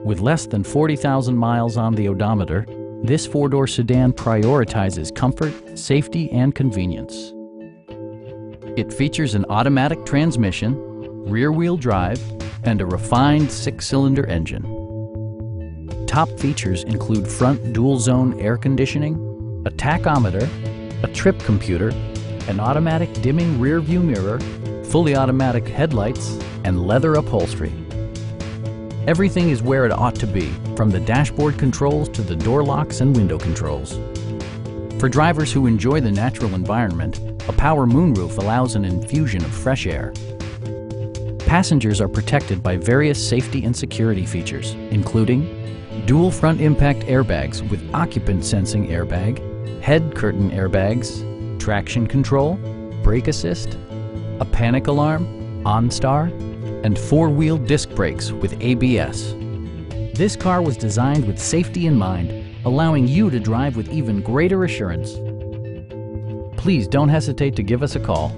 With less than 40,000 miles on the odometer, this four-door sedan prioritizes comfort, safety, and convenience. It features an automatic transmission, rear-wheel drive, and a refined six-cylinder engine. Top features include front dual-zone air conditioning, a tachometer, a trip computer, an automatic dimming rear-view mirror, fully automatic headlights, and leather upholstery. Everything is where it ought to be, from the dashboard controls to the door locks and window controls. For drivers who enjoy the natural environment, a power moonroof allows an infusion of fresh air. Passengers are protected by various safety and security features, including dual front impact airbags with occupant sensing airbag, head curtain airbags, traction control, brake assist, a panic alarm, OnStar, and four-wheel disc brakes with ABS. This car was designed with safety in mind, allowing you to drive with even greater assurance. Please don't hesitate to give us a call.